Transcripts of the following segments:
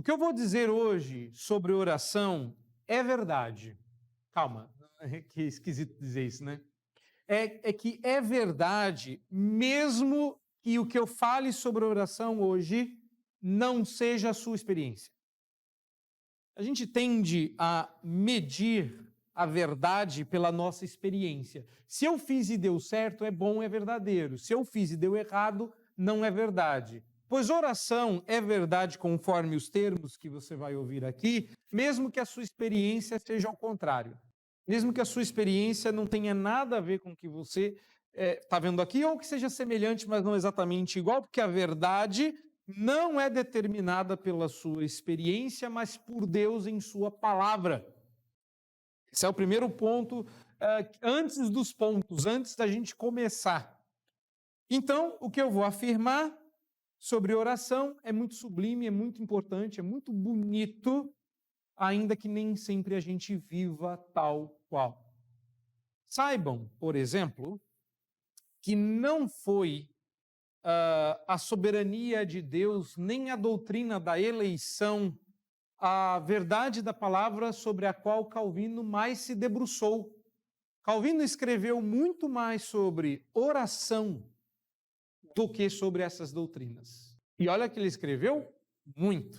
que eu vou dizer hoje sobre oração é verdade. Calma, que esquisito dizer isso, né? É que é verdade, mesmo que o que eu fale sobre oração hoje não seja a sua experiência. A gente tende a medir a verdade pela nossa experiência. Se eu fiz e deu certo, é bom, é verdadeiro. Se eu fiz e deu errado, não é verdade. Pois oração é verdade conforme os termos que você vai ouvir aqui, mesmo que a sua experiência seja ao contrário. Mesmo que a sua experiência não tenha nada a ver com o que você está vendo aqui, ou que seja semelhante, mas não exatamente igual, porque a verdade não é determinada pela sua experiência, mas por Deus em sua palavra. Esse é o primeiro ponto, antes dos pontos, antes da gente começar. Então, o que eu vou afirmar sobre oração é muito sublime, é muito importante, é muito bonito, ainda que nem sempre a gente viva tal qual. Saibam, por exemplo, que não foi a soberania de Deus, nem a doutrina da eleição, a verdade da palavra sobre a qual Calvino mais se debruçou. Calvino escreveu muito mais sobre oração do que sobre essas doutrinas. E olha que ele escreveu muito.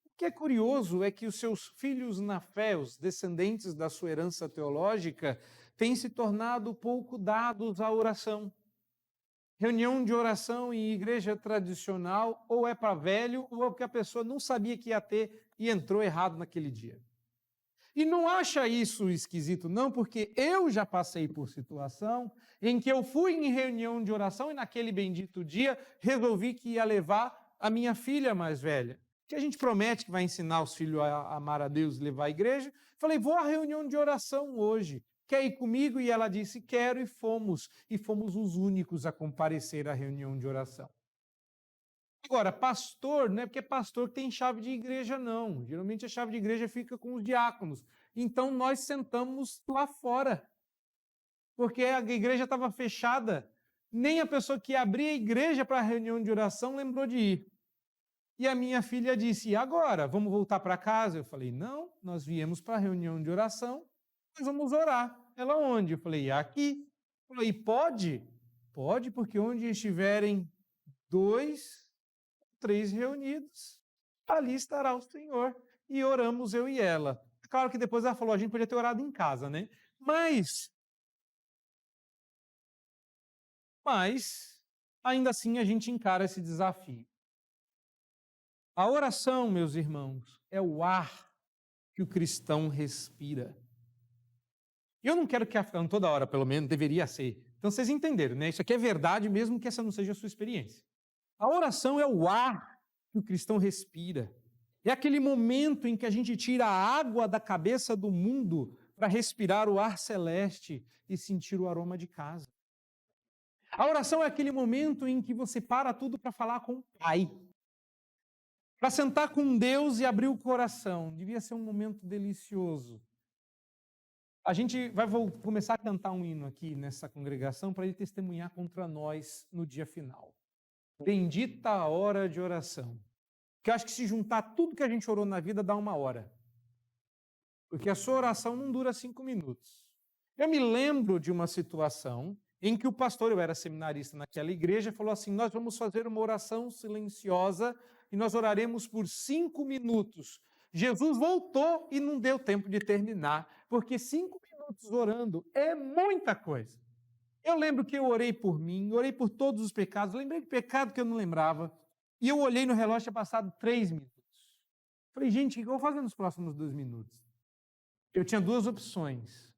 O que é curioso é que os seus filhos na fé, os descendentes da sua herança teológica, têm se tornado pouco dados à oração. Reunião de oração em igreja tradicional ou é para velho ou é porque a pessoa não sabia que ia ter e entrou errado naquele dia. E não acha isso esquisito, não, porque eu já passei por situação em que eu fui em reunião de oração e naquele bendito dia resolvi que ia levar a minha filha mais velha, que a gente promete que vai ensinar os filhos a amar a Deus e levar à igreja. Falei, vou à reunião de oração hoje. Quer ir comigo? E ela disse, quero, e fomos. E fomos os únicos a comparecer à reunião de oração. Agora, pastor, não é porque é pastor que tem chave de igreja, não. Geralmente a chave de igreja fica com os diáconos. Então nós sentamos lá fora, porque a igreja estava fechada. Nem a pessoa que abria a igreja para a reunião de oração lembrou de ir. E a minha filha disse, e agora? Vamos voltar para casa? Eu falei, não, nós viemos para a reunião de oração, nós vamos orar. Ela onde? Eu falei, aqui. Eu falei, pode? Pode, porque onde estiverem 2, 3 reunidos, ali estará o Senhor. E oramos eu e ela. Claro que depois ela falou, a gente podia ter orado em casa, né? Mas, ainda assim a gente encara esse desafio. A oração, meus irmãos, é o ar que o cristão respira. Eu não quero que falando toda hora, pelo menos, deveria ser. Então vocês entenderam, né? Isso aqui é verdade, mesmo que essa não seja a sua experiência. A oração é o ar que o cristão respira. É aquele momento em que a gente tira a água da cabeça do mundo para respirar o ar celeste e sentir o aroma de casa. A oração é aquele momento em que você para tudo para falar com o Pai. Para sentar com Deus e abrir o coração. Devia ser um momento delicioso. A gente vai começar a cantar um hino aqui nessa congregação para ele testemunhar contra nós no dia final. Bendita a hora de oração. Porque eu acho que se juntar tudo que a gente orou na vida dá 1 hora. Porque a sua oração não dura 5 minutos. Eu me lembro de uma situação em que o pastor, eu era seminarista naquela igreja, falou assim, nós vamos fazer uma oração silenciosa e nós oraremos por 5 minutos. Jesus voltou e não deu tempo de terminar, porque 5 minutos orando é muita coisa. Eu lembro que eu orei por mim, orei por todos os pecados, lembrei de pecado que eu não lembrava, e eu olhei no relógio, tinha passado 3 minutos. Falei, gente, o que eu vou fazer nos próximos 2 minutos? Eu tinha 2 opções,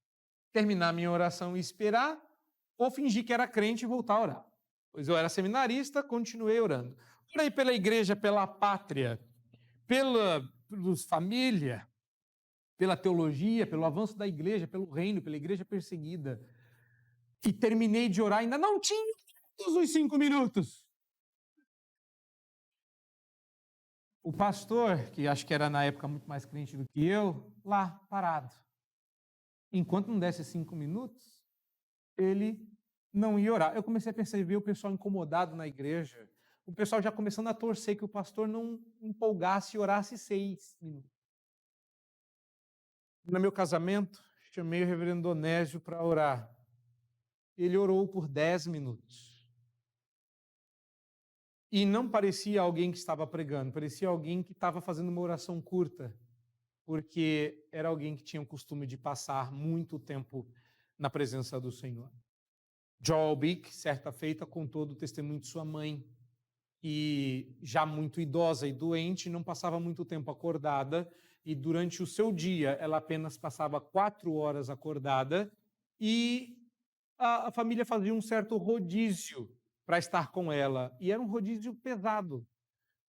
terminar minha oração e esperar, ou fingir que era crente e voltar a orar. Pois eu era seminarista, continuei orando. Orei pela igreja, pela pátria, pela família, pela teologia, pelo avanço da igreja, pelo reino, pela igreja perseguida. E terminei de orar, ainda não tinha todos os 5 minutos. O pastor, que acho que era na época muito mais crente do que eu, lá, parado. Enquanto não desse 5 minutos, ele não ia orar. Eu comecei a perceber o pessoal incomodado na igreja, o pessoal já começando a torcer que o pastor não empolgasse e orasse 6 minutos. No meu casamento, chamei o reverendo Onésio para orar. Ele orou por 10 minutos. E não parecia alguém que estava pregando, parecia alguém que estava fazendo uma oração curta, porque era alguém que tinha o costume de passar muito tempo na presença do Senhor. Joel Bick, certa feita, contou do testemunho de sua mãe, que já muito idosa e doente, não passava muito tempo acordada, e durante o seu dia ela apenas passava 4 horas acordada, e a família fazia um certo rodízio para estar com ela, e era um rodízio pesado.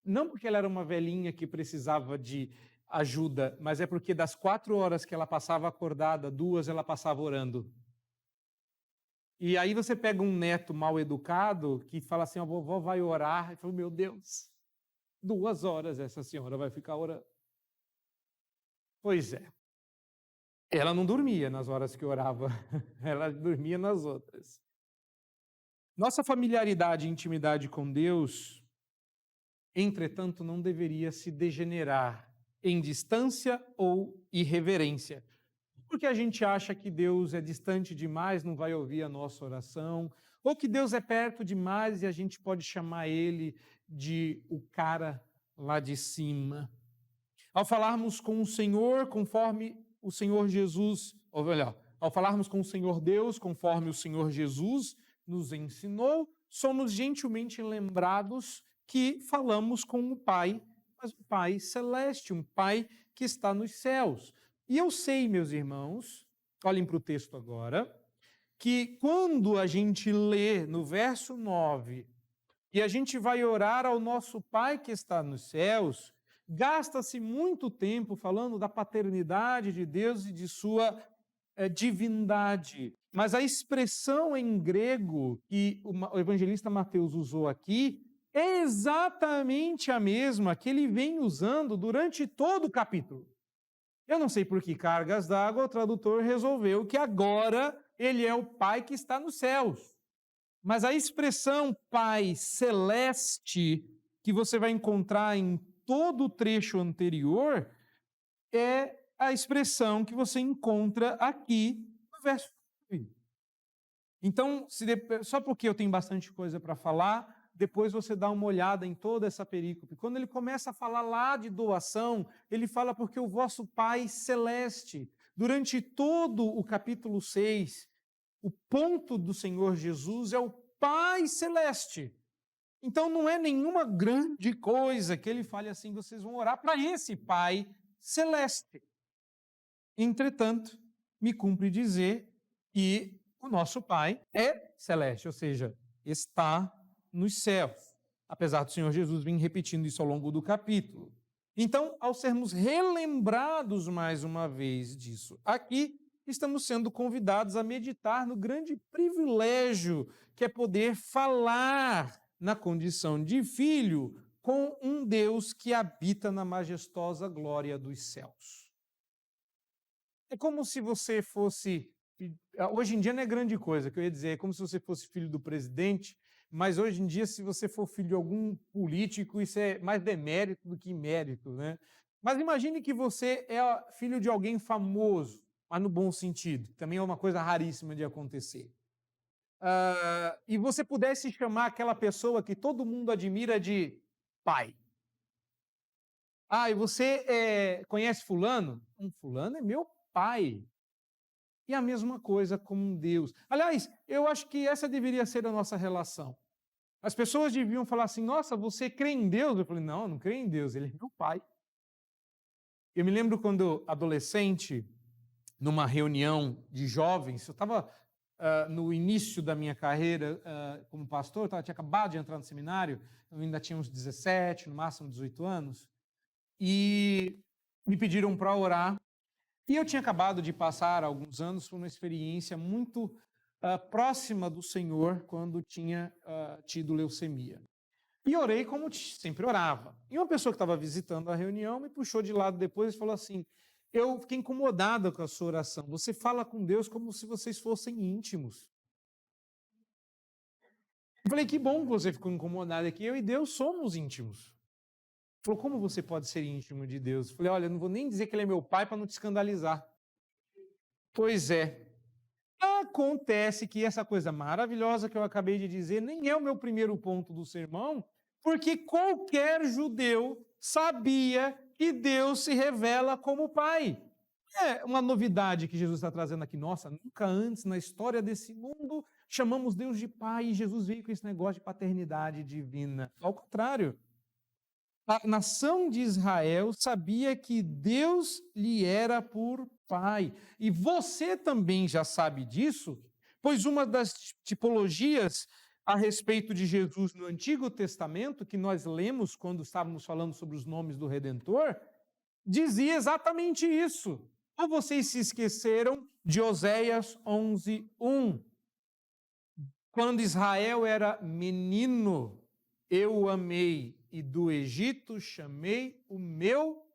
Não porque ela era uma velhinha que precisava de ajuda, mas é porque das 4 horas que ela passava acordada, 2 ela passava orando. E aí você pega um neto mal educado que fala assim, a vovó vai orar, e fala, meu Deus, 2 horas essa senhora vai ficar orando. Pois é. Ela não dormia nas horas que orava, ela dormia nas outras. Nossa familiaridade e intimidade com Deus, entretanto, não deveria se degenerar em distância ou irreverência. Porque a gente acha que Deus é distante demais, não vai ouvir a nossa oração, ou que Deus é perto demais e a gente pode chamar Ele de o cara lá de cima. Ao falarmos com o Senhor, conforme o Senhor Jesus, ou melhor, ao falarmos com o Senhor Deus, conforme o Senhor Jesus nos ensinou, somos gentilmente lembrados que falamos com o Pai, mas o Pai celeste, um Pai que está nos céus. E eu sei, meus irmãos, olhem para o texto agora, que quando a gente lê no verso 9, e a gente vai orar ao nosso Pai que está nos céus, gasta-se muito tempo falando da paternidade de Deus e de sua divindade. Mas a expressão em grego que o evangelista Mateus usou aqui é exatamente a mesma que ele vem usando durante todo o capítulo. Eu não sei por que cargas d'água o tradutor resolveu que agora ele é o Pai que está nos céus. Mas a expressão Pai Celeste, que você vai encontrar em todo o trecho anterior, é a expressão que você encontra aqui no verso 9. Então, só porque eu tenho bastante coisa para falar, depois você dá uma olhada em toda essa perícope. Quando ele começa a falar lá de doação, ele fala porque o vosso Pai Celeste, durante todo o capítulo 6, o ponto do Senhor Jesus é o Pai Celeste. Então não é nenhuma grande coisa que ele fale assim, vocês vão orar para esse Pai Celeste. Entretanto, me cumpre dizer que o nosso Pai é celeste, ou seja, está nos céus. Apesar do Senhor Jesus vir repetindo isso ao longo do capítulo. Então, ao sermos relembrados mais uma vez disso aqui, estamos sendo convidados a meditar no grande privilégio que é poder falar na condição de filho com um Deus que habita na majestosa glória dos céus. É como se você fosse... Hoje em dia não é grande coisa, que eu ia dizer, é como se você fosse filho do presidente, mas hoje em dia, se você for filho de algum político, isso é mais demérito do que mérito, né? Mas imagine que você é filho de alguém famoso, mas no bom sentido, também é uma coisa raríssima de acontecer. E você pudesse chamar aquela pessoa que todo mundo admira de pai. E você conhece fulano? Fulano é meu pai. E a mesma coisa com Deus. Aliás, eu acho que essa deveria ser a nossa relação. As pessoas deviam falar assim, nossa, você crê em Deus? Eu falei, não, eu não creio em Deus, ele é meu pai. Eu me lembro quando adolescente, numa reunião de jovens, eu estava no início da minha carreira como pastor, eu tinha acabado de entrar no seminário, eu ainda tinha uns 17, no máximo 18 anos, e me pediram para orar. E eu tinha acabado de passar alguns anos por uma experiência muito próxima do Senhor quando tinha tido leucemia. E orei como sempre orava. E uma pessoa que estava visitando a reunião me puxou de lado depois e falou assim, eu fiquei incomodada com a sua oração. Você fala com Deus como se vocês fossem íntimos. Eu falei, que bom que você ficou incomodado aqui, eu e Deus somos íntimos. Ele falou, como você pode ser íntimo de Deus? Eu falei, olha, eu não vou nem dizer que ele é meu pai para não te escandalizar. Pois é. Acontece que essa coisa maravilhosa que eu acabei de dizer nem é o meu primeiro ponto do sermão, porque qualquer judeu sabia que Deus se revela como Pai. É uma novidade que Jesus está trazendo aqui. Nossa, nunca antes na história desse mundo chamamos Deus de Pai e Jesus veio com esse negócio de paternidade divina. Ao contrário, a nação de Israel sabia que Deus lhe era por Pai. E você também já sabe disso, pois uma das tipologias a respeito de Jesus no Antigo Testamento, que nós lemos quando estávamos falando sobre os nomes do Redentor, dizia exatamente isso. Ou vocês se esqueceram de Oséias 11:1? Quando Israel era menino, eu o amei, e do Egito chamei o meu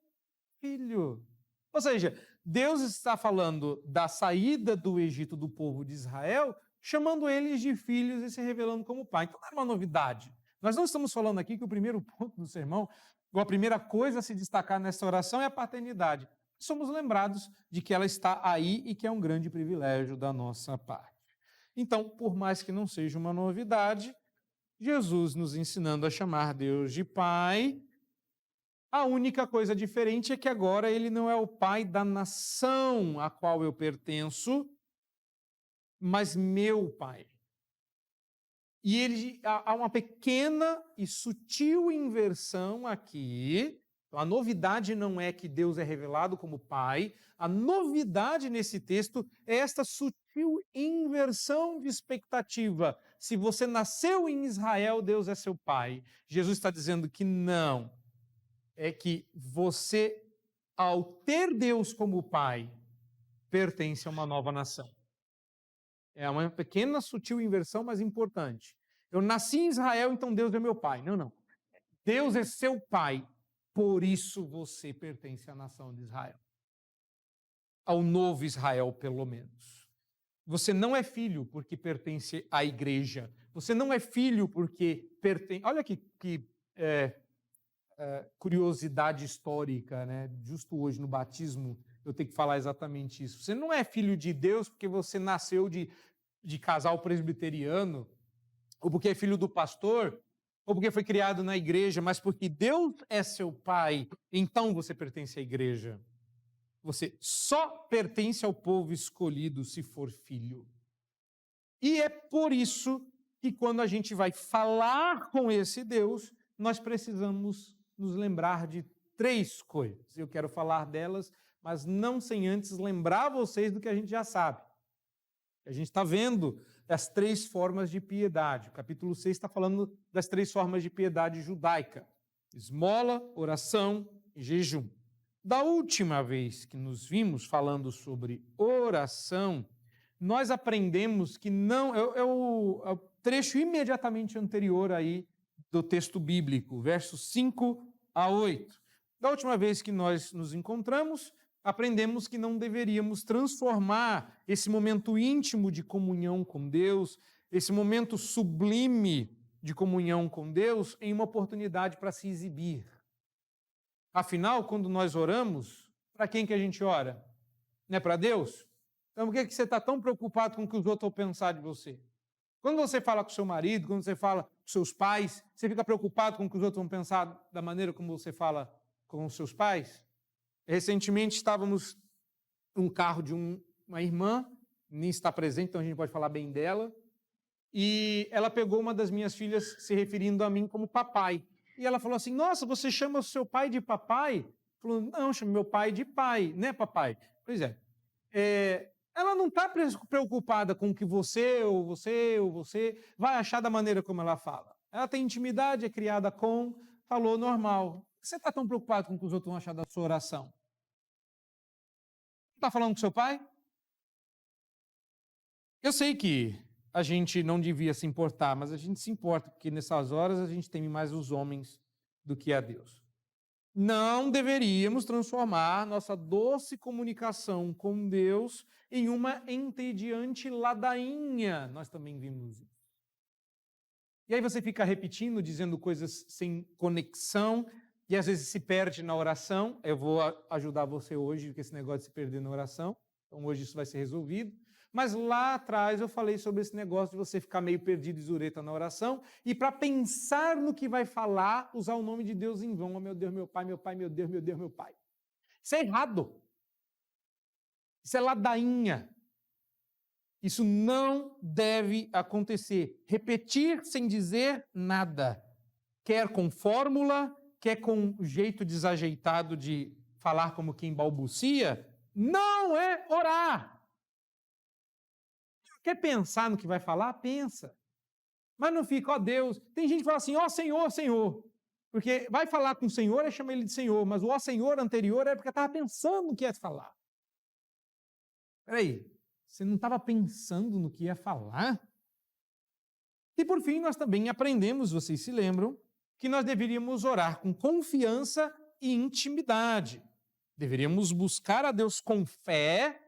filho. Ou seja, Deus está falando da saída do Egito do povo de Israel, chamando eles de filhos e se revelando como pai. Então não é uma novidade. Nós não estamos falando aqui que o primeiro ponto do sermão, ou a primeira coisa a se destacar nessa oração é a paternidade. Somos lembrados de que ela está aí e que é um grande privilégio da nossa parte. Então, por mais que não seja uma novidade, Jesus nos ensinando a chamar Deus de Pai. A única coisa diferente é que agora ele não é o pai da nação a qual eu pertenço, mas meu pai. E há uma pequena e sutil inversão aqui. A novidade não é que Deus é revelado como pai, a novidade nesse texto é esta sutil inversão de expectativa. Se você nasceu em Israel, Deus é seu pai. Jesus está dizendo que não. É que você, ao ter Deus como pai, pertence a uma nova nação. É uma pequena, sutil inversão, mas importante. Eu nasci em Israel, então Deus é meu pai. Não, não. Deus é seu pai, por isso você pertence à nação de Israel. Ao novo Israel, pelo menos. Você não é filho porque pertence à igreja. Você não é filho porque pertence... Olha que curiosidade histórica, né? Justo hoje no batismo eu tenho que falar exatamente isso. Você não é filho de Deus porque você nasceu de casal presbiteriano, ou porque é filho do pastor, ou porque foi criado na igreja, mas porque Deus é seu pai, então você pertence à igreja. Você só pertence ao povo escolhido se for filho. E é por isso que quando a gente vai falar com esse Deus, nós precisamos nos lembrar de 3 coisas. Eu quero falar delas, mas não sem antes lembrar vocês do que a gente já sabe. A gente está vendo as 3 formas de piedade. O capítulo 6 está falando das 3 formas de piedade judaica: esmola, oração e jejum. Da última vez que nos vimos falando sobre oração, nós aprendemos que não... É o trecho imediatamente anterior aí do texto bíblico, versos 5-8. Da última vez que nós nos encontramos, aprendemos que não deveríamos transformar esse momento íntimo de comunhão com Deus, esse momento sublime de comunhão com Deus, em uma oportunidade para se exibir. Afinal, quando nós oramos, para quem que a gente ora? Não é para Deus? Então, por que você está tão preocupado com o que os outros vão pensar de você? Quando você fala com seu marido, quando você fala com seus pais, você fica preocupado com o que os outros vão pensar da maneira como você fala com os seus pais? Recentemente estávamos num carro de uma irmã, nem está presente, então a gente pode falar bem dela, e ela pegou uma das minhas filhas se referindo a mim como papai. E ela falou assim: nossa, você chama o seu pai de papai? Falou: não, chamo meu pai de pai, né, papai? Pois é. Ela não está preocupada com o que você vai achar da maneira como ela fala. Ela tem intimidade, é criada com, falou normal. Por que você está tão preocupado com o que os outros vão achar da sua oração? Está falando com seu pai? Eu sei que a gente não devia se importar, mas a gente se importa, porque nessas horas a gente teme mais os homens do que a Deus. Não deveríamos transformar nossa doce comunicação com Deus em uma entediante ladainha. Nós também vimos isso. E aí você fica repetindo, dizendo coisas sem conexão, e às vezes se perde na oração. Eu vou ajudar você hoje com esse negócio de se perder na oração. Então hoje isso vai ser resolvido. Mas lá atrás eu falei sobre esse negócio de você ficar meio perdido e zureta na oração, e para pensar no que vai falar, usar o nome de Deus em vão. Oh, meu Deus, meu Pai, meu Pai, meu Deus, meu Deus, meu Pai. Isso é errado. Isso é ladainha. Isso não deve acontecer. Repetir sem dizer nada. Quer com fórmula, quer com jeito desajeitado de falar como quem balbucia, não é orar. Quer pensar no que vai falar? Pensa. Mas não fica, ó Deus. Tem gente que fala assim, ó Senhor, Senhor. Porque vai falar com o Senhor é chamar ele de Senhor, mas o ó Senhor anterior é porque estava pensando no que ia falar. Peraí, você não estava pensando no que ia falar? E por fim, nós também aprendemos, vocês se lembram, que nós deveríamos orar com confiança e intimidade. Deveríamos buscar a Deus com fé,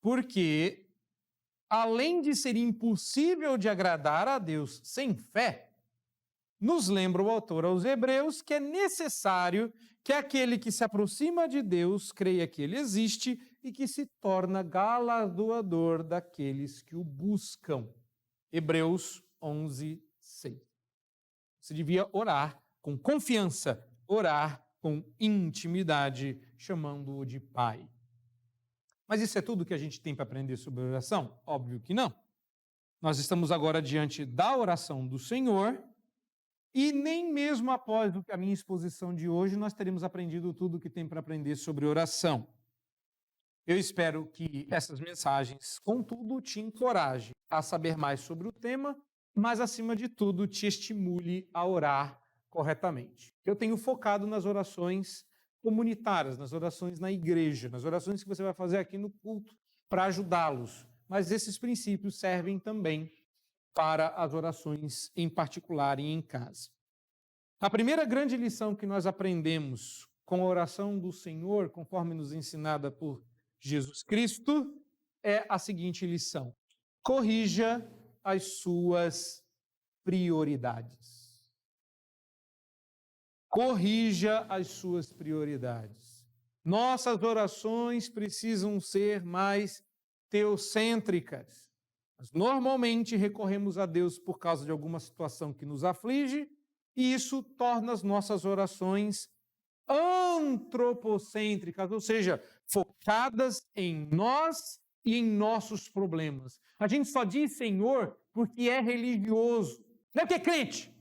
porque além de ser impossível de agradar a Deus sem fé, nos lembra o autor aos Hebreus que é necessário que aquele que se aproxima de Deus creia que ele existe e que se torna galardoador daqueles que o buscam. Hebreus 11, 6. Você devia orar com confiança, orar com intimidade, chamando-o de Pai. Mas isso é tudo que a gente tem para aprender sobre oração? Óbvio que não. Nós estamos agora diante da oração do Senhor e nem mesmo após a minha exposição de hoje nós teremos aprendido tudo que tem para aprender sobre oração. Eu espero que essas mensagens, contudo, te encorajem a saber mais sobre o tema, mas, acima de tudo, te estimule a orar corretamente. Eu tenho focado nas orações comunitárias, nas orações na igreja, nas orações que você vai fazer aqui no culto para ajudá-los. Mas esses princípios servem também para as orações em particular e em casa. A primeira grande lição que nós aprendemos com a oração do Senhor, conforme nos ensinada por Jesus Cristo, é a seguinte lição: corrija as suas prioridades. Corrija as suas prioridades. Nossas orações precisam ser mais teocêntricas. Mas normalmente recorremos a Deus por causa de alguma situação que nos aflige, e isso torna as nossas orações antropocêntricas, ou seja, focadas em nós e em nossos problemas. A gente só diz Senhor porque é religioso, não é porque é crente.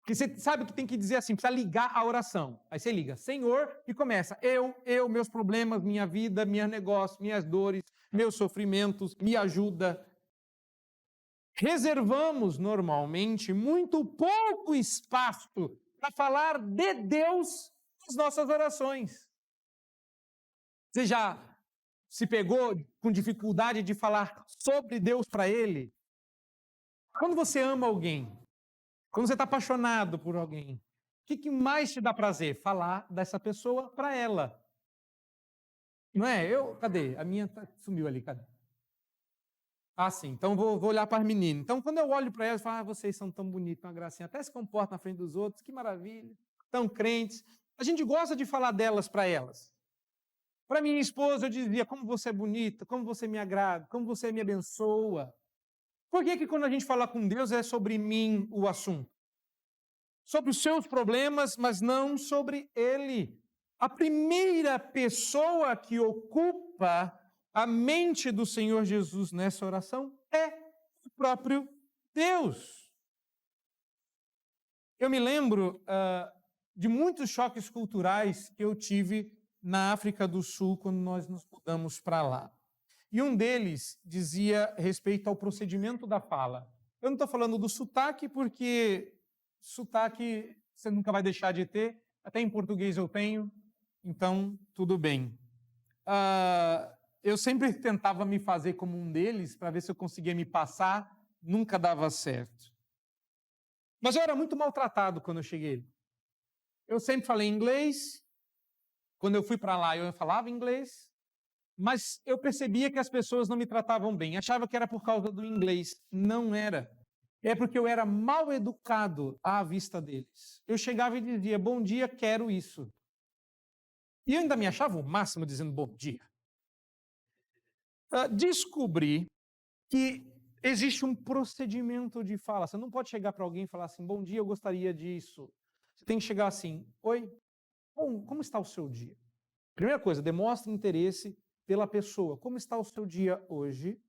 Porque você sabe que tem que dizer assim, precisa ligar a oração. Aí você liga, Senhor, e começa, eu, meus problemas, minha vida, meus negócios, minhas dores, meus sofrimentos, me ajuda. Reservamos normalmente muito pouco espaço para falar de Deus nas nossas orações. Você já se pegou com dificuldade de falar sobre Deus para ele? Quando você ama alguém, quando você está apaixonado por alguém, o que mais te dá prazer? Falar dessa pessoa para ela. Não é? Cadê? A minha sumiu ali, cadê? Ah, sim. Então vou olhar para as meninas. Então, quando eu olho para elas, eu falo, vocês são tão bonitos, uma gracinha. Até se comportam na frente dos outros, que maravilha. Tão crentes. A gente gosta de falar delas para elas. Para minha esposa, eu dizia, como você é bonita, como você me agrada, como você me abençoa. Por que quando a gente fala com Deus é sobre mim o assunto? Sobre os seus problemas, mas não sobre Ele. A primeira pessoa que ocupa a mente do Senhor Jesus nessa oração é o próprio Deus. Eu me lembro de muitos choques culturais que eu tive na África do Sul quando nós nos mudamos para lá. E um deles dizia respeito ao procedimento da fala. Eu não estou falando do sotaque, porque sotaque você nunca vai deixar de ter, até em português eu tenho, então tudo bem. Eu sempre tentava me fazer como um deles para ver se eu conseguia me passar, nunca dava certo. Mas eu era muito maltratado quando eu cheguei. Eu sempre falei inglês, quando eu fui para lá eu falava inglês, mas eu percebia que as pessoas não me tratavam bem, achava que era por causa do inglês. Não era. é porque eu era mal educado à vista deles. Eu chegava e dizia, bom dia, quero isso. E eu ainda me achava o máximo dizendo bom dia. Descobri que existe um procedimento de fala. Você não pode chegar para alguém e falar assim, bom dia, eu gostaria disso. Você tem que chegar assim, oi, bom, como está o seu dia? Primeira coisa, demonstre interesse pela pessoa. Como está o seu dia hoje?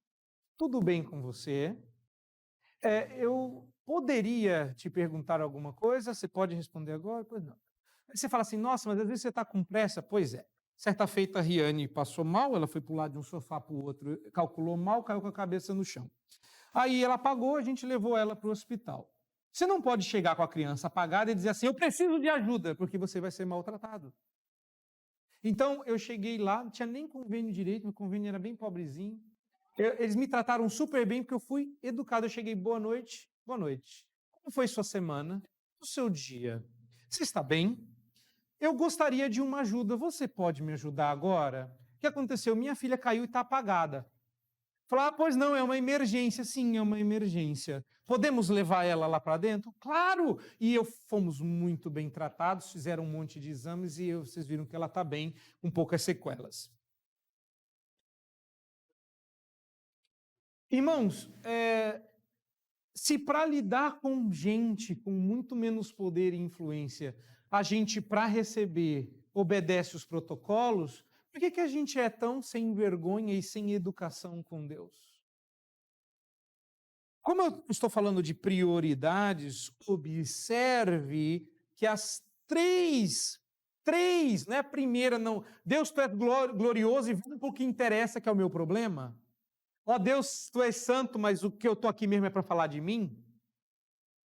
Tudo bem com você? Eu poderia te perguntar alguma coisa? Você pode responder agora? Pois não. Aí você fala assim, nossa, mas às vezes você está com pressa. Pois é. Certa feita, a Riane passou mal, ela foi pular de um sofá para o outro, calculou mal, caiu com a cabeça no chão. Aí ela apagou, a gente levou ela para o hospital. Você não pode chegar com a criança apagada e dizer assim, eu preciso de ajuda, porque você vai ser maltratado. Então, eu cheguei lá, não tinha nem convênio direito, meu convênio era bem pobrezinho. Eles me trataram super bem, porque eu fui educado. Eu cheguei, boa noite, boa noite. Como foi sua semana? O seu dia? Você está bem? Eu gostaria de uma ajuda. Você pode me ajudar agora? O que aconteceu? Minha filha caiu e está apagada. Falar, pois não, é uma emergência. Sim, é uma emergência. Podemos levar ela lá para dentro? Claro! E fomos muito bem tratados, fizeram um monte de exames e vocês viram que ela está bem, com poucas sequelas. Irmãos, se para lidar com gente com muito menos poder e influência, a gente, para receber, obedece os protocolos, por que a gente é tão sem vergonha e sem educação com Deus? Como eu estou falando de prioridades, observe que as três, não é a primeira, não. Deus, tu és glorioso e vamos para o que interessa, que é o meu problema. Ó Deus, tu és santo, mas o que eu estou aqui mesmo é para falar de mim?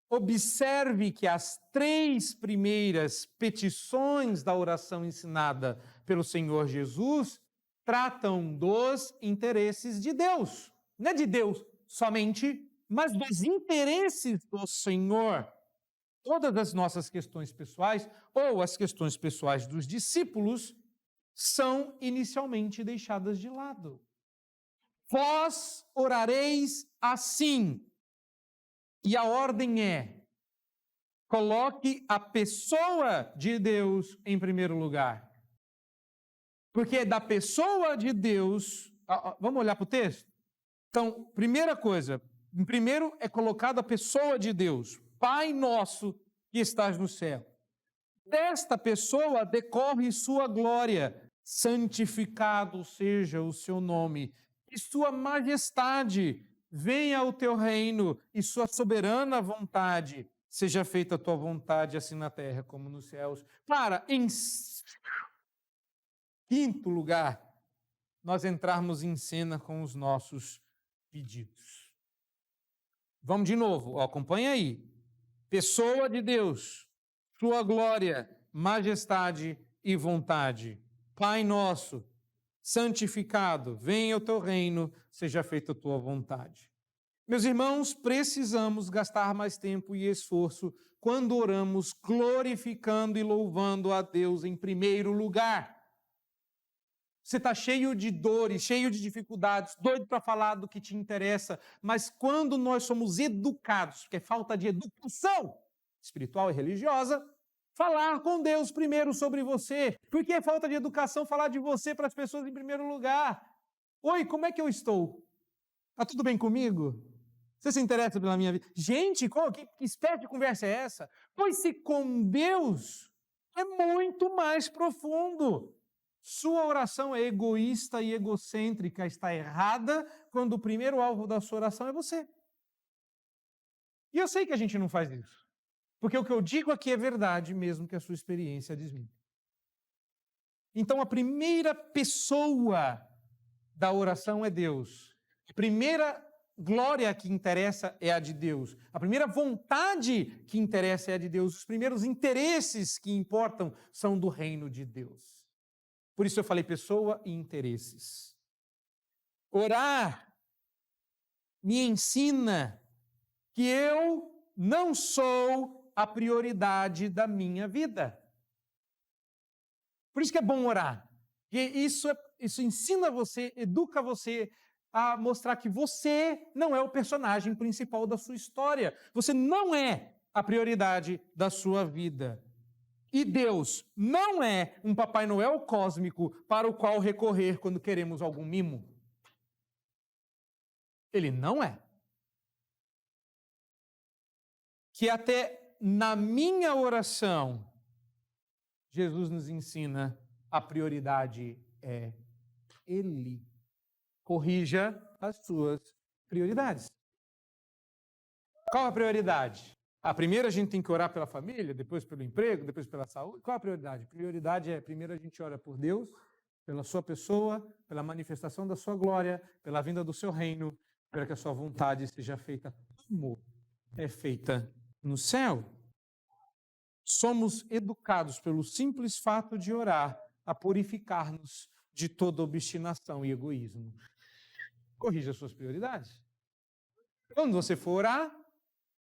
Observe que as três primeiras petições da oração ensinada pelo Senhor Jesus tratam dos interesses de Deus. Não é de Deus somente, mas dos interesses do Senhor. Todas as nossas questões pessoais, ou as questões pessoais dos discípulos, são inicialmente deixadas de lado. Vós orareis assim. E a ordem é: coloque a pessoa de Deus em primeiro lugar. Porque é da pessoa de Deus. Vamos olhar para o texto? Então, primeira coisa, primeiro é colocada a pessoa de Deus, Pai nosso que estás no céu. Desta pessoa decorre sua glória, santificado seja o seu nome, e sua majestade venha o teu reino, e sua soberana vontade seja feita a tua vontade, assim na terra como nos céus. Para, em quinto lugar, nós entrarmos em cena com os nossos pedidos. Vamos de novo, acompanha aí. Pessoa de Deus, sua glória, majestade e vontade. Pai nosso, santificado, venha o teu reino, seja feita a tua vontade. Meus irmãos, precisamos gastar mais tempo e esforço quando oramos glorificando e louvando a Deus em primeiro lugar. Você está cheio de dores, cheio de dificuldades, doido para falar do que te interessa, mas quando nós somos educados, porque é falta de educação espiritual e religiosa, falar com Deus primeiro sobre você, porque é falta de educação falar de você para as pessoas em primeiro lugar. Oi, como é que eu estou? Está tudo bem comigo? Você se interessa pela minha vida? Gente, que espécie de conversa é essa? Pois se com Deus é muito mais profundo. Sua oração é egoísta e egocêntrica, está errada quando o primeiro alvo da sua oração é você. E eu sei que a gente não faz isso, porque o que eu digo aqui é verdade, mesmo que a sua experiência desminta. Então, a primeira pessoa da oração é Deus. A primeira glória que interessa é a de Deus. A primeira vontade que interessa é a de Deus. Os primeiros interesses que importam são do reino de Deus. Por isso eu falei pessoa e interesses. Orar me ensina que eu não sou a prioridade da minha vida. Por isso que é bom orar. Porque isso ensina você, educa você a mostrar que você não é o personagem principal da sua história. Você não é a prioridade da sua vida. E Deus não é um Papai Noel cósmico para o qual recorrer quando queremos algum mimo. Ele não é. Que até na minha oração, Jesus nos ensina a prioridade é Ele. Corrija as suas prioridades. Qual a prioridade? A primeira a gente tem que orar pela família, depois pelo emprego, depois pela saúde. Qual a prioridade? A prioridade é, primeiro a gente ora por Deus, pela sua pessoa, pela manifestação da sua glória, pela vinda do seu reino, para que a sua vontade seja feita como é feita no céu. Somos educados pelo simples fato de orar a purificar-nos de toda obstinação e egoísmo. Corrija as suas prioridades. Quando você for orar,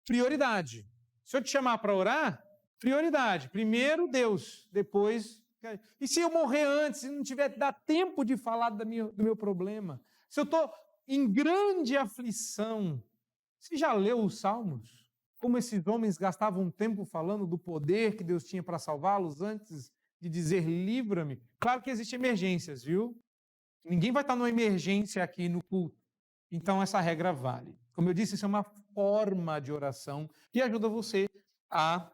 prioridade. Se eu te chamar para orar, prioridade. Primeiro Deus, depois... E se eu morrer antes, se não tiver dar tempo de falar do meu problema? Se eu estou em grande aflição, você já leu os Salmos? Como esses homens gastavam tempo falando do poder que Deus tinha para salvá-los antes de dizer livra-me? Claro que existem emergências, viu? Ninguém vai estar numa emergência aqui no culto. Então essa regra vale. Como eu disse, isso é uma forma de oração que ajuda você a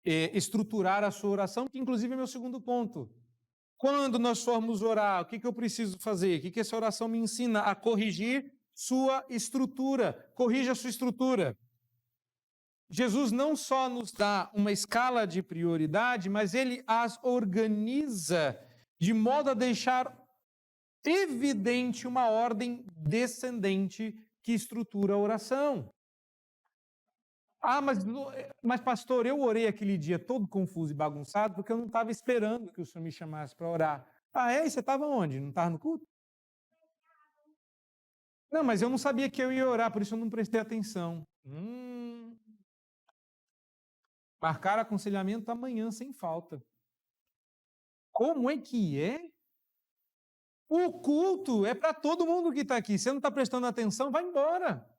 estruturar a sua oração, que inclusive é meu segundo ponto. Quando nós formos orar, o que eu preciso fazer? O que essa oração me ensina? A corrigir sua estrutura. Corrija a sua estrutura. Jesus não só nos dá uma escala de prioridade, mas ele as organiza de modo a deixar evidente uma ordem descendente que estrutura a oração. Mas pastor, eu orei aquele dia todo confuso e bagunçado porque eu não estava esperando que o senhor me chamasse para orar. Ah, é? E você estava onde? Não estava no culto? Não, mas eu não sabia que eu ia orar, por isso eu não prestei atenção. Marcar aconselhamento amanhã, sem falta. Como é que é? O culto é para todo mundo que está aqui. Se você não está prestando atenção, vai embora.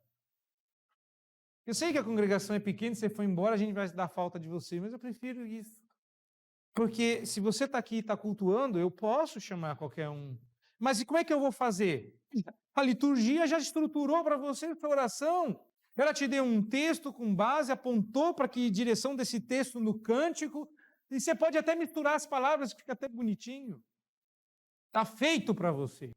Eu sei que a congregação é pequena, se você for embora, a gente vai dar falta de você, mas eu prefiro isso. Porque se você está aqui e está cultuando, eu posso chamar qualquer um. Mas e como é que eu vou fazer? A liturgia já estruturou para você a sua oração. Ela te deu um texto com base, apontou para que direção desse texto no cântico, e você pode até misturar as palavras, que fica até bonitinho. Está feito para você.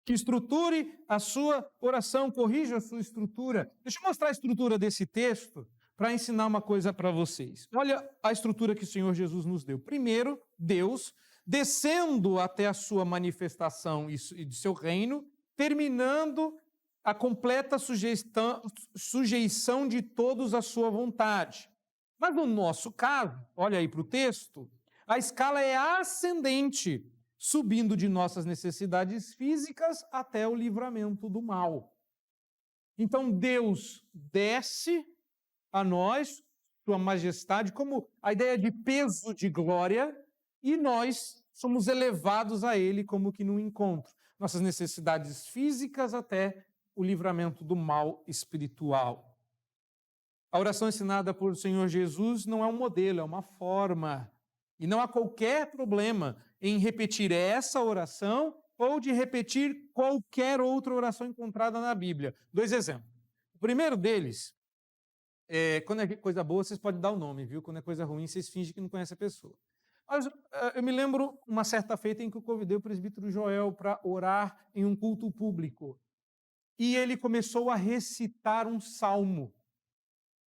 Que estruture a sua oração, corrija a sua estrutura. Deixa eu mostrar a estrutura desse texto para ensinar uma coisa para vocês. Olha a estrutura que o Senhor Jesus nos deu. Primeiro, Deus descendo até a sua manifestação e de seu reino, terminando a completa sujeição de todos à sua vontade. Mas no nosso caso, olha aí para o texto, a escala é ascendente, subindo de nossas necessidades físicas até o livramento do mal. Então Deus desce a nós, sua majestade, como a ideia de peso de glória, e nós somos elevados a Ele como que num encontro. Nossas necessidades físicas até o livramento do mal espiritual. A oração ensinada por Senhor Jesus não é um modelo, é uma forma. E não há qualquer problema em repetir essa oração ou de repetir qualquer outra oração encontrada na Bíblia. 2 exemplos. O primeiro deles, quando é coisa boa, vocês podem dar o nome, viu? Quando é coisa ruim, vocês fingem que não conhecem a pessoa. Mas eu me lembro uma certa feita em que eu convidei o presbítero Joel para orar em um culto público. E ele começou a recitar um salmo.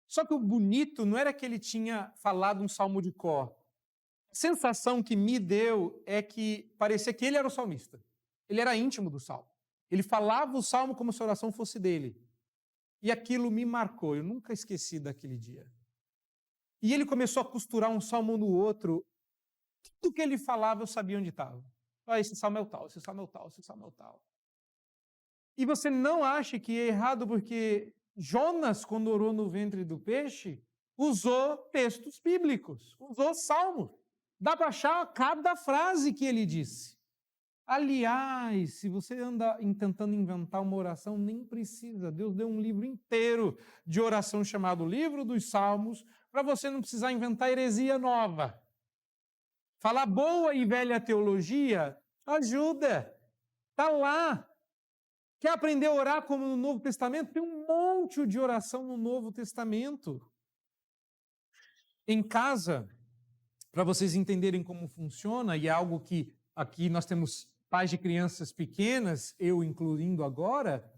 Só que o bonito não era que ele tinha falado um salmo de cor. A sensação que me deu é que parecia que ele era o salmista. Ele era íntimo do salmo. Ele falava o salmo como se a oração fosse dele. E aquilo me marcou, eu nunca esqueci daquele dia. E ele começou a costurar um salmo no outro. Tudo que ele falava eu sabia onde estava. Ah, esse salmo é o tal, esse salmo é o tal, esse salmo é o tal. E você não acha que é errado porque Jonas, quando orou no ventre do peixe, usou textos bíblicos, usou salmos. Dá para achar cada frase que ele disse. Aliás, se você anda tentando inventar uma oração, nem precisa. Deus deu um livro inteiro de oração chamado Livro dos Salmos, para você não precisar inventar heresia nova. Falar boa e velha teologia ajuda. Está lá. Quer aprender a orar como no Novo Testamento? Tem um monte de oração no Novo Testamento. Em casa, para vocês entenderem como funciona, e é algo que aqui nós temos pais de crianças pequenas, eu incluindo agora,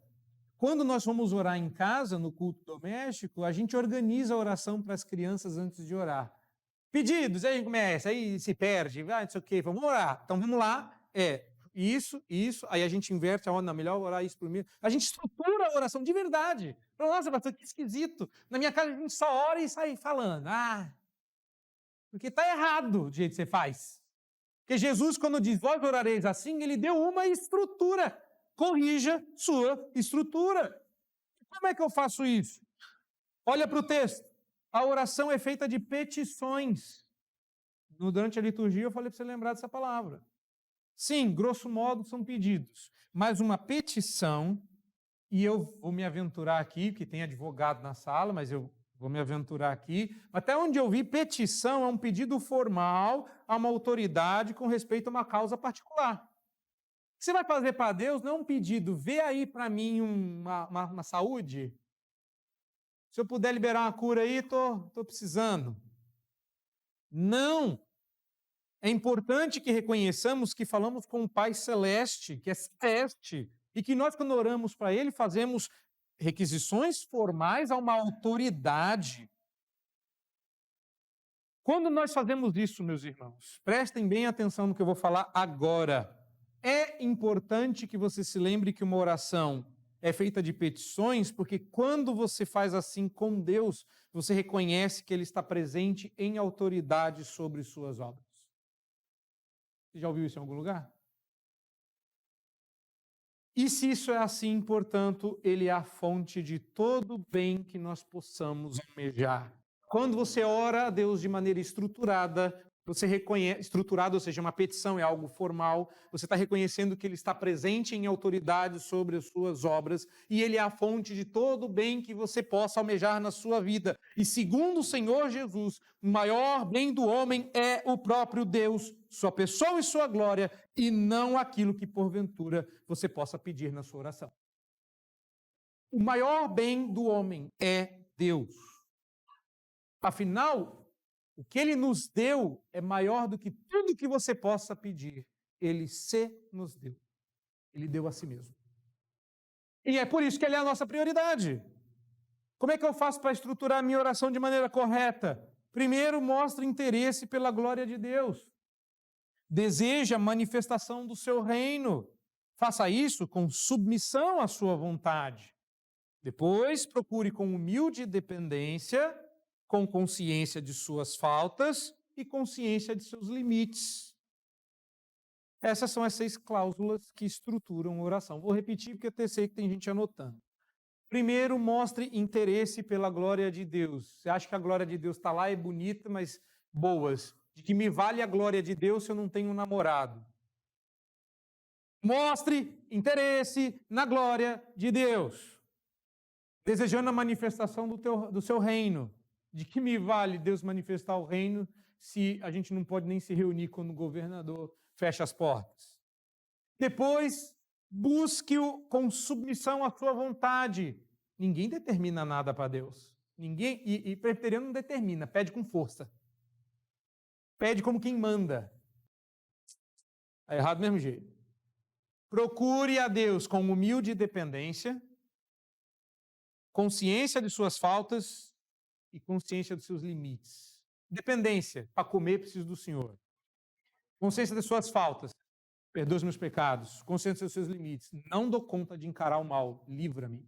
quando nós vamos orar em casa, no culto doméstico, a gente organiza a oração para as crianças antes de orar. Pedidos, aí a gente começa, aí se perde, não sei o quê, vamos orar. Então vamos lá, isso, aí a gente inverte a onda, melhor orar isso primeiro. A gente estrutura a oração de verdade. Nossa, pastor, que esquisito. Na minha casa a gente só ora e sai falando. Porque está errado o jeito que você faz. Porque Jesus, quando diz, vós orareis assim, ele deu uma estrutura. Corrija sua estrutura. Como é que eu faço isso? Olha para o texto. A oração é feita de petições. Durante a liturgia eu falei para você lembrar dessa palavra. Sim, grosso modo são pedidos. Mas uma petição, e eu vou me aventurar aqui, que tem advogado na sala, mas eu vou me aventurar aqui. Até onde eu vi, petição é um pedido formal a uma autoridade com respeito a uma causa particular. O que você vai fazer para Deus não é um pedido, vê aí para mim uma saúde. Se eu puder liberar uma cura aí, estou precisando. Não. É importante que reconheçamos que falamos com o Pai Celeste, que é celeste, e que nós, quando oramos para Ele, fazemos requisições formais a uma autoridade. Quando nós fazemos isso, meus irmãos, prestem bem atenção no que eu vou falar agora. É importante que você se lembre que uma oração é feita de petições, porque quando você faz assim com Deus, você reconhece que Ele está presente em autoridade sobre suas obras. Você já ouviu isso em algum lugar? E se isso é assim, portanto, Ele é a fonte de todo o bem que nós possamos almejar. Quando você ora a Deus de maneira estruturada, você reconhece, estruturado, ou seja, uma petição é algo formal, você está reconhecendo que Ele está presente em autoridade sobre as suas obras e Ele é a fonte de todo o bem que você possa almejar na sua vida. E segundo o Senhor Jesus, o maior bem do homem é o próprio Deus, sua pessoa e sua glória, e não aquilo que porventura você possa pedir na sua oração. O maior bem do homem é Deus. Afinal, o que Ele nos deu é maior do que tudo que você possa pedir. Ele se nos deu. Ele deu a si mesmo. E é por isso que Ele é a nossa prioridade. Como é que eu faço para estruturar a minha oração de maneira correta? Primeiro, mostre interesse pela glória de Deus. Deseja a manifestação do seu reino. Faça isso com submissão à sua vontade. Depois, procure com humilde dependência, com consciência de suas faltas e consciência de seus limites. Essas são as 6 cláusulas que estruturam a oração. Vou repetir porque eu sei que tem gente anotando. Primeiro, mostre interesse pela glória de Deus. Você acha que a glória de Deus está lá, é bonita, mas boas. De que me vale a glória de Deus se eu não tenho um namorado? Mostre interesse na glória de Deus. Desejando a manifestação do seu reino. De que me vale Deus manifestar o reino se a gente não pode nem se reunir quando o governador fecha as portas? Depois, busque-o com submissão à sua vontade. Ninguém determina nada para Deus. Ninguém, e presbiteriano não determina, pede com força. Pede como quem manda. É errado do mesmo jeito. Procure a Deus com humilde dependência, consciência de suas faltas e consciência dos seus limites. Dependência, para comer preciso do Senhor. Consciência das suas faltas, perdoa os meus pecados. Consciência dos seus limites, não dou conta de encarar o mal, livra-me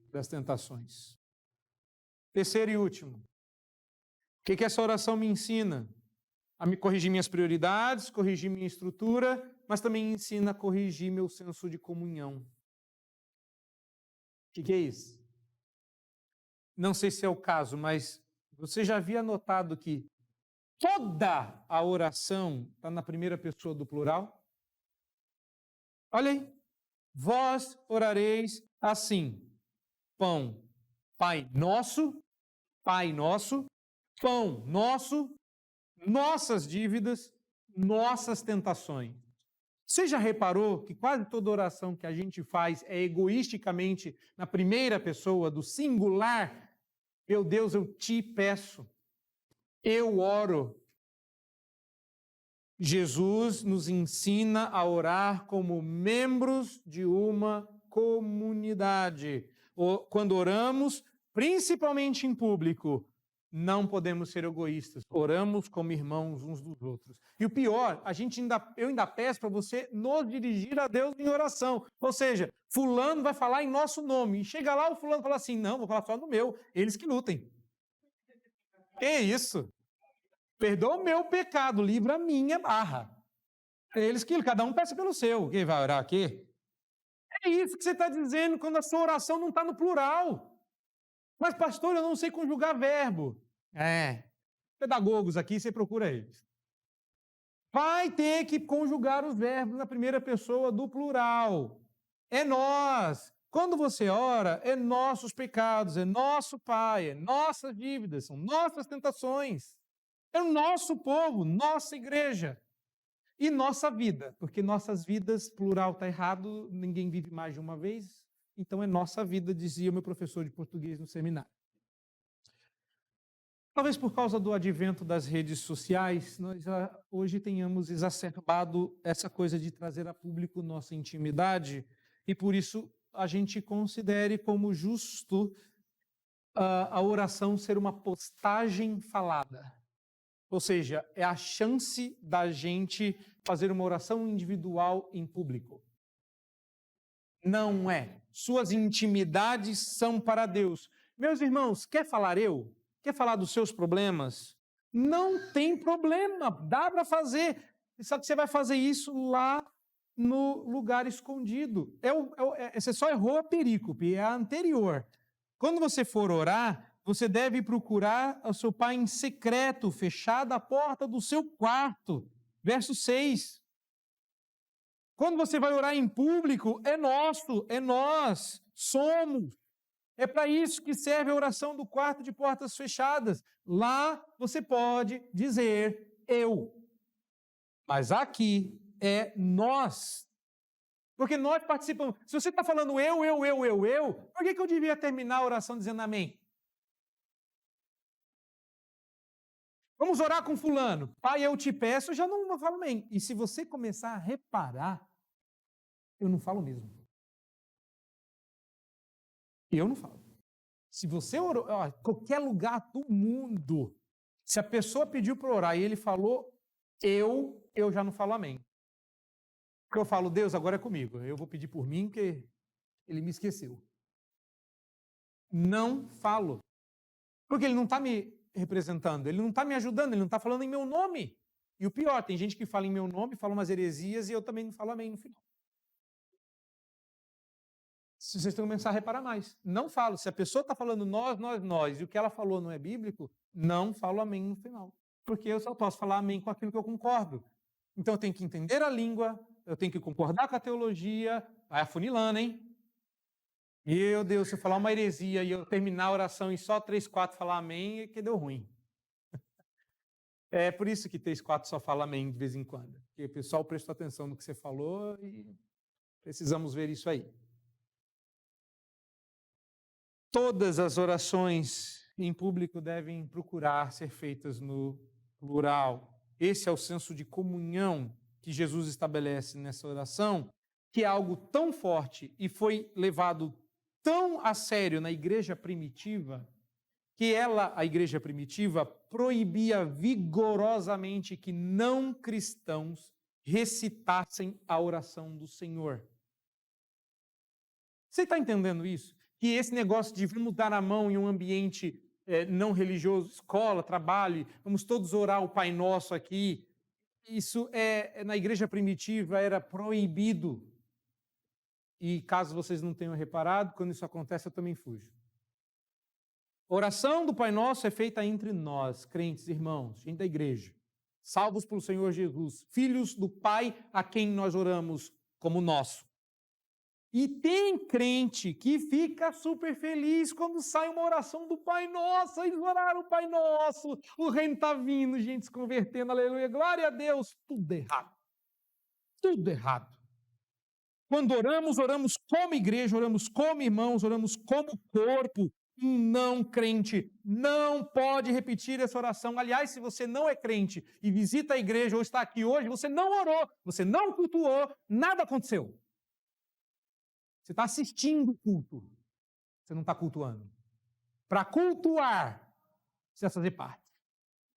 das tentações. Terceiro e último, o que essa oração me ensina? A me corrigir minhas prioridades, corrigir minha estrutura, mas também ensina a corrigir meu senso de comunhão. O que é isso? Não sei se é o caso, mas você já havia notado que toda a oração está na primeira pessoa do plural? Olha aí. Vós orareis assim. Pão, Pai nosso, pão nosso, nossas dívidas, nossas tentações. Você já reparou que quase toda oração que a gente faz é egoisticamente na primeira pessoa, do singular? Meu Deus, eu te peço, eu oro. Jesus nos ensina a orar como membros de uma comunidade. Quando oramos, principalmente em público, não podemos ser egoístas. Oramos como irmãos uns dos outros. E o pior, eu ainda peço para você nos dirigir a Deus em oração. Ou seja, fulano vai falar em nosso nome. E chega lá, o fulano fala assim, não, vou falar só no meu. Eles que lutem. Que isso? Perdoa o meu pecado, livra a minha barra. Eles que cada um peça pelo seu. Quem vai orar aqui? É isso que você está dizendo quando a sua oração não está no plural. Mas, pastor, eu não sei conjugar verbo. Pedagogos aqui, você procura eles. Vai ter que conjugar os verbos na primeira pessoa do plural. É nós. Quando você ora, é nossos pecados, é nosso Pai, é nossas dívidas, são nossas tentações. É o nosso povo, nossa igreja. E nossa vida, porque nossas vidas, plural está errado, ninguém vive mais de uma vez, então é nossa vida, dizia o meu professor de português no seminário. Talvez por causa do advento das redes sociais, nós hoje tenhamos exacerbado essa coisa de trazer a público nossa intimidade, e por isso a gente considere como justo a oração ser uma postagem falada. Ou seja, é a chance da gente fazer uma oração individual em público. Não é. Suas intimidades são para Deus. Meus irmãos, quer falar eu? Quer falar dos seus problemas? Não tem problema, dá para fazer. Só que você vai fazer isso lá no lugar escondido. Você só errou a perícope, é a anterior. Quando você for orar, você deve procurar o seu Pai em secreto, fechada a porta do seu quarto. Verso 6. Quando você vai orar em público, é nosso, é nós, somos. É para isso que serve a oração do quarto de portas fechadas. Lá você pode dizer eu. Mas aqui é nós. Porque nós participamos. Se você está falando eu, por que eu devia terminar a oração dizendo amém? Vamos orar com fulano. Pai, eu te peço, eu já não falo amém. E se você começar a reparar, eu não falo mesmo. Eu não falo. Se você orou, qualquer lugar do mundo, se a pessoa pediu para orar e ele falou eu já não falo amém. Porque eu falo, Deus, agora é comigo. Eu vou pedir por mim, porque ele me esqueceu. Não falo. Porque ele não está me representando, ele não está me ajudando, ele não está falando em meu nome. E o pior, tem gente que fala em meu nome, fala umas heresias e eu também não falo amém no final. Vocês têm que começar a reparar mais. Não falo. Se a pessoa está falando nós, e o que ela falou não é bíblico, não falo amém no final. Porque eu só posso falar amém com aquilo que eu concordo. Então eu tenho que entender a língua, eu tenho que concordar com a teologia, vai afunilando, hein? Meu Deus, se eu falar uma heresia e eu terminar a oração e só 3, 4 falar amém, é que deu ruim. É por isso que 3, 4 só fala amém de vez em quando. Porque o pessoal prestou atenção no que você falou e precisamos ver isso aí. Todas as orações em público devem procurar ser feitas no plural. Esse é o senso de comunhão que Jesus estabelece nessa oração, que é algo tão forte e foi levado tão a sério na igreja primitiva, que a igreja primitiva, proibia vigorosamente que não cristãos recitassem a oração do Senhor. Você está entendendo isso? Que esse negócio de vamos dar a mão em um ambiente não religioso, escola, trabalho, vamos todos orar o Pai Nosso aqui, isso na igreja primitiva era proibido. E caso vocês não tenham reparado, quando isso acontece eu também fujo. A oração do Pai Nosso é feita entre nós, crentes, irmãos, gente da igreja, salvos pelo Senhor Jesus, filhos do Pai a quem nós oramos como o nosso. E tem crente que fica super feliz quando sai uma oração do Pai Nosso. Eles oraram o Pai Nosso, o reino está vindo, gente se convertendo, aleluia, glória a Deus. Tudo errado. Tudo errado. Quando oramos, oramos como igreja, oramos como irmãos, oramos como corpo. Um não crente não pode repetir essa oração. Aliás, se você não é crente e visita a igreja ou está aqui hoje, você não orou, você não cultuou, nada aconteceu. Você está assistindo o culto, você não está cultuando. Para cultuar, você precisa fazer parte.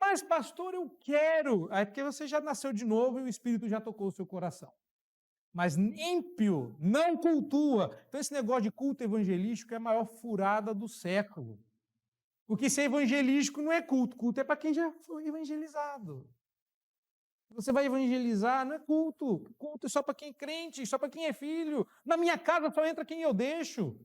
Mas, pastor, eu quero. É porque você já nasceu de novo e o Espírito já tocou o seu coração. Mas ímpio não cultua. Então, esse negócio de culto evangelístico é a maior furada do século. Porque ser evangelístico não é culto. Culto é para quem já foi evangelizado. Você vai evangelizar, não é culto. Culto é só para quem é crente, só para quem é filho. Na minha casa só entra quem eu deixo.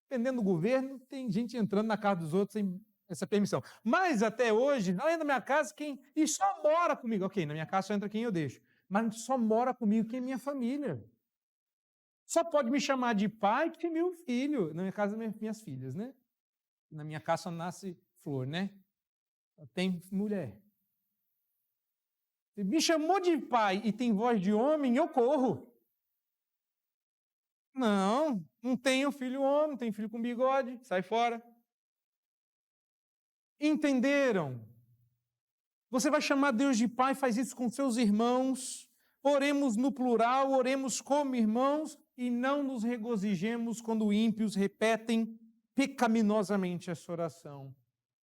Dependendo do governo, tem gente entrando na casa dos outros sem essa permissão. Mas até hoje, não entra na minha casa quem... E só mora comigo. Ok, na minha casa só entra quem eu deixo. Mas só mora comigo quem é minha família. Só pode me chamar de pai que é meu filho. Na minha casa, minhas filhas, né? Na minha casa só nasce flor, né? Só tem mulher. Se me chamou de pai e tem voz de homem, eu corro. Não tenho filho homem, tenho filho com bigode, sai fora. Entenderam? Você vai chamar Deus de pai, faz isso com seus irmãos. Oremos no plural, oremos como irmãos e não nos regozijemos quando ímpios repetem pecaminosamente essa oração.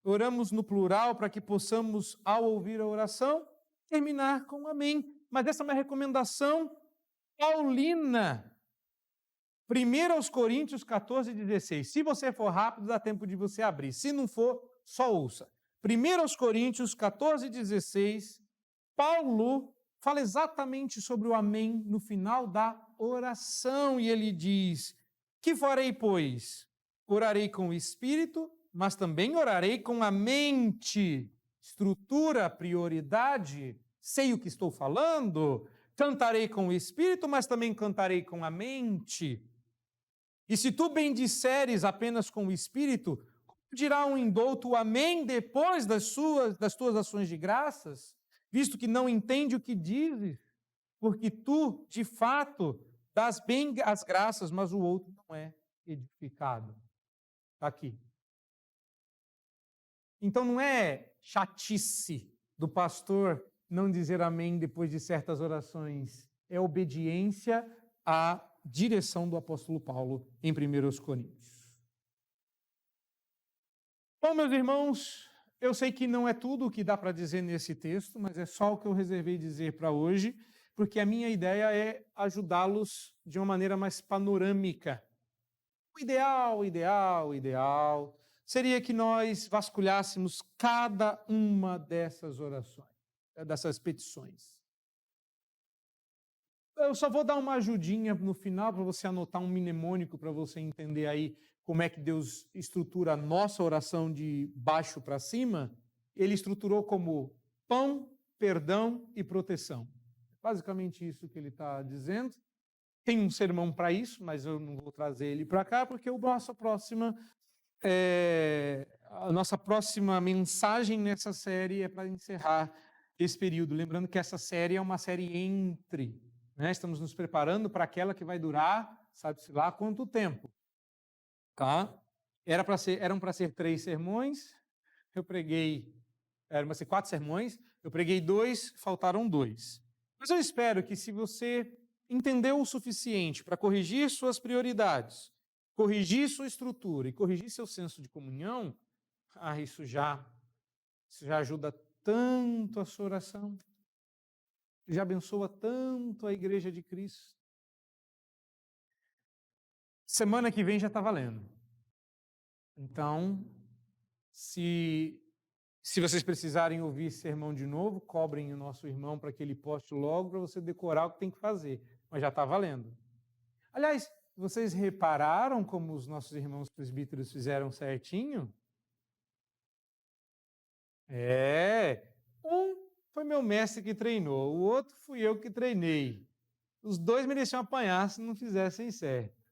Oramos no plural para que possamos, ao ouvir a oração, terminar com amém. Mas essa é uma recomendação paulina. 1 Coríntios 14, 16. Se você for rápido, dá tempo de você abrir. Se não for, só ouça. 1 Coríntios 14, 16, Paulo fala exatamente sobre o amém no final da oração. E ele diz, que farei, pois? Orarei com o espírito, mas também orarei com a mente. Estrutura, prioridade, sei o que estou falando. Cantarei com o espírito, mas também cantarei com a mente. E se tu bendisseres apenas com o espírito, como dirá um indouto o amém depois das tuas ações de graças, visto que não entende o que dizes, porque tu, de fato, dás bem as graças, mas o outro não é edificado. Está aqui. Então não é chatice do pastor não dizer amém depois de certas orações, é obediência à direção do apóstolo Paulo em 1 Coríntios. Bom, meus irmãos, eu sei que não é tudo o que dá para dizer nesse texto, mas é só o que eu reservei dizer para hoje, porque a minha ideia é ajudá-los de uma maneira mais panorâmica. O ideal seria que nós vasculhássemos cada uma dessas orações, dessas petições. Eu só vou dar uma ajudinha no final para você anotar um mnemônico para você entender aí como é que Deus estrutura a nossa oração de baixo para cima. Ele estruturou como pão, perdão e proteção. Basicamente isso que ele está dizendo. Tem um sermão para isso, mas eu não vou trazer ele para cá, porque a nossa próxima mensagem nessa série é para encerrar esse período. Lembrando que essa série é uma série entre, né? Estamos nos preparando para aquela que vai durar, sabe-se lá quanto tempo. Tá? Eram para ser 3 sermões, eram para ser 4 sermões, eu preguei 2, faltaram 2. Mas eu espero que se você entendeu o suficiente para corrigir suas prioridades, corrigir sua estrutura e corrigir seu senso de comunhão, isso já ajuda tanto a sua oração, já abençoa tanto a Igreja de Cristo. Semana que vem já está valendo. Então, se vocês precisarem ouvir esse sermão de novo, cobrem o nosso irmão para que ele poste logo para você decorar o que tem que fazer. Mas já está valendo. Aliás, vocês repararam como os nossos irmãos presbíteros fizeram certinho? Um foi meu mestre que treinou, o outro fui eu que treinei. Os dois mereciam apanhar se não fizessem certo.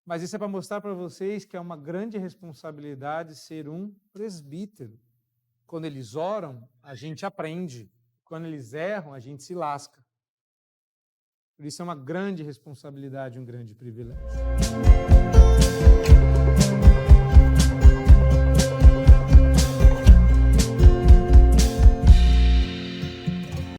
Mas isso é para mostrar para vocês que é uma grande responsabilidade ser um presbítero. Quando eles oram, a gente aprende. Quando eles erram, a gente se lasca. Por isso é uma grande responsabilidade, um grande privilégio.